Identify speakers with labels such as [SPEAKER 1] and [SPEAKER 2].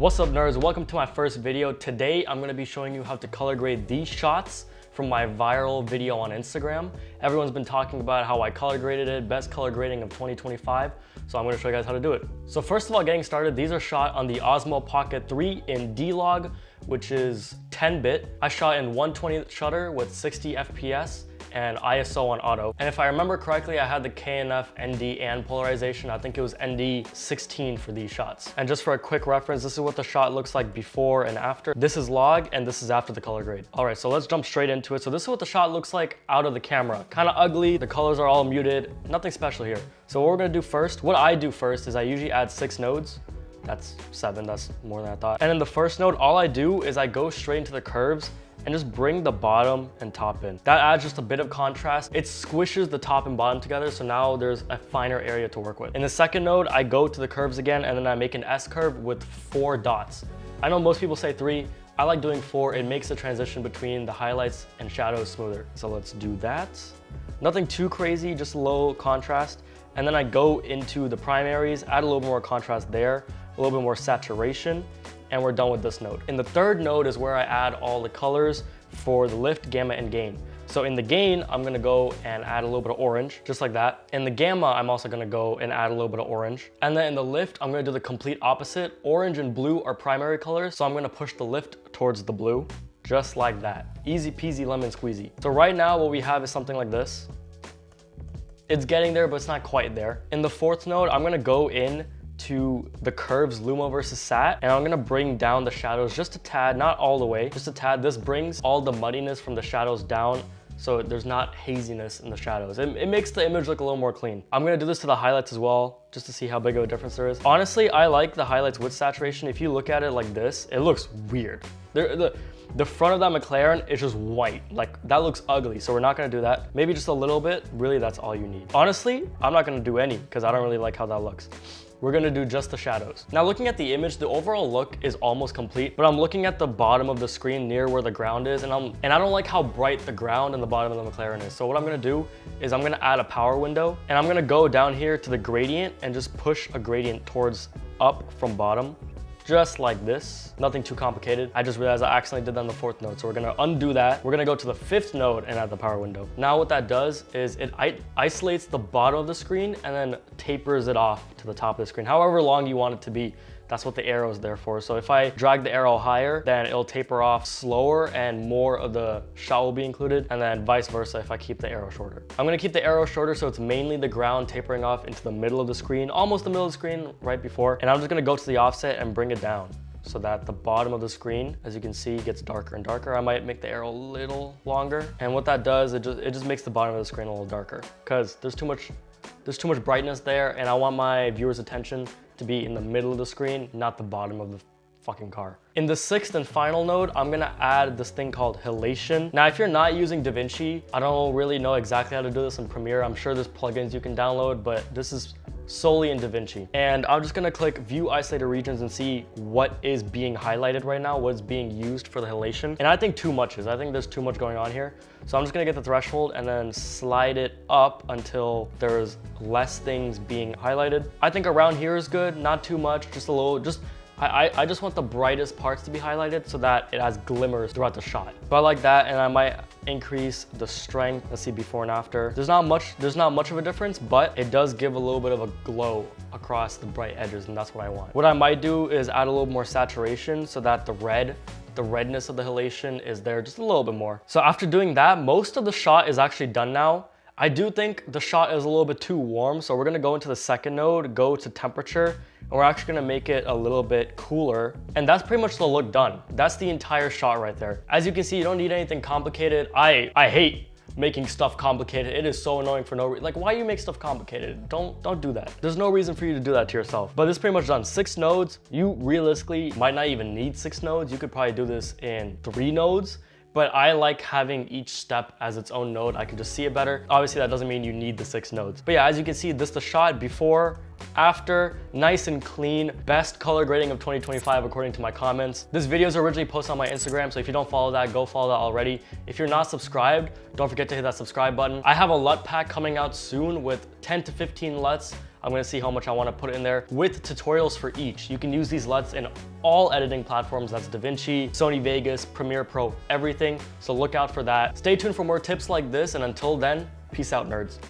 [SPEAKER 1] What's up, nerds? Welcome to my first video. Today I'm going to be showing you how to color grade these shots from my viral video on Instagram. Everyone's been talking about how I color graded it, best color grading of 2025. So I'm going to show you guys how to do it. So first of all, getting started, these are shot on the Osmo Pocket 3 in D-Log, which is 10-bit. I shot in 120 shutter with 60 FPS and ISO on auto. And if I remember correctly, I had the KNF, ND, and polarization. I think it was ND 16 for these shots. And just for a quick reference, this is what the shot looks like before and after. This is log, and this is after the color grade. All right, so let's jump straight into it. So this is what the shot looks like out of the camera. Kind of ugly, the colors are all muted, nothing special here. So what we're gonna do first, what I do first is I usually add 6 nodes. That's 7, that's more than I thought. And in the first node, all I do is I go straight into the curves and just bring the bottom and top in. That adds just a bit of contrast. It squishes the top and bottom together, so now there's a finer area to work with. In the second node, I go to the curves again, and then I make an S curve with 4 dots. I know most people say 3. I like doing 4. It makes the transition between the highlights and shadows smoother. So let's do that. Nothing too crazy, just low contrast. And then I go into the primaries, add a little more contrast there, a little bit more saturation, and we're done with this node. In the third node is where I add all the colors for the lift, gamma, and gain. So in the gain, I'm gonna go and add a little bit of orange, just like that. In the gamma, I'm also gonna go and add a little bit of orange. And then in the lift, I'm gonna do the complete opposite. Orange and blue are primary colors, so I'm gonna push the lift towards the blue, just like that. Easy peasy lemon squeezy. So right now, what we have is something like this. It's getting there, but it's not quite there. In the fourth node, I'm gonna go in to the curves Luma versus Sat, and I'm gonna bring down the shadows just a tad, not all the way, just a tad. This brings all the muddiness from the shadows down, so there's not haziness in the shadows. It makes the image look a little more clean. I'm gonna do this to the highlights as well, just to see how big of a difference there is. Honestly, I like the highlights with saturation. If you look at it like this, it looks weird. The front of that McLaren is just white. Like, that looks ugly, so we're not gonna do that. Maybe just a little bit. Really, that's all you need. Honestly, I'm not gonna do any, because I don't really like how that looks. We're gonna do just the shadows. Now, looking at the image, the overall look is almost complete, but I'm looking at the bottom of the screen near where the ground is, and I don't like how bright the ground and the bottom of the McLaren is. So what I'm gonna do is I'm gonna add a power window, and I'm gonna go down here to the gradient and just push a gradient towards up from bottom, just like this. Nothing too complicated. I just realized I accidentally did that on the fourth node, so we're gonna undo that. We're gonna go to the fifth node and add the power window. Now what that does is it isolates the bottom of the screen and then tapers it off to the top of the screen. However long you want it to be, that's what the arrow is there for. So if I drag the arrow higher, then it'll taper off slower and more of the shot will be included, and then vice versa if I keep the arrow shorter. I'm gonna keep the arrow shorter so it's mainly the ground tapering off into the middle of the screen, almost the middle of the screen right before. And I'm just gonna go to the offset and bring it down so that the bottom of the screen, as you can see, gets darker and darker. I might make the arrow a little longer. And what that does, it just makes the bottom of the screen a little darker because there's too much brightness there, and I want my viewers' attention to be in the middle of the screen, not the bottom of the fucking car. In the sixth and final node, I'm gonna add this thing called halation. Now, if you're not using DaVinci, I don't really know exactly how to do this in Premiere. I'm sure there's plugins you can download, but this is solely in DaVinci. And I'm just gonna click view isolated regions and see what is being highlighted right now, what's being used for the halation. And I think too much is. I think there's too much going on here. So I'm just gonna get the threshold and then slide it up until there's less things being highlighted. I think around here is good, not too much, just a little, I just want the brightest parts to be highlighted so that it has glimmers throughout the shot. So I like that, and I might increase the strength. Let's see before and after. There's not much of a difference, but it does give a little bit of a glow across the bright edges, and that's what I want. What I might do is add a little more saturation so that the redness of the halation is there just a little bit more. So after doing that, most of the shot is actually done now. I do think the shot is a little bit too warm, so we're gonna go into the second node, go to temperature, and we're actually gonna make it a little bit cooler. And that's pretty much the look done. That's the entire shot right there. As you can see, you don't need anything complicated. I hate making stuff complicated. It is so annoying for no reason. Like, why you make stuff complicated? Don't do that. There's no reason for you to do that to yourself. But it's pretty much done. 6 nodes. You realistically might not even need 6 nodes. You could probably do this in 3 nodes. But I like having each step as its own node. I can just see it better. Obviously, that doesn't mean you need the 6 nodes. But yeah, as you can see, this is the shot before, after, nice and clean, best color grading of 2025 according to my comments. This video is originally posted on my Instagram, so if you don't follow that, go follow that already. If you're not subscribed, don't forget to hit that subscribe button. I have a LUT pack coming out soon with 10 to 15 LUTs I'm gonna see how much I wanna put in there with tutorials for each. You can use these LUTs in all editing platforms. That's DaVinci, Sony Vegas, Premiere Pro, everything. So look out for that. Stay tuned for more tips like this, and until then, peace out, nerds.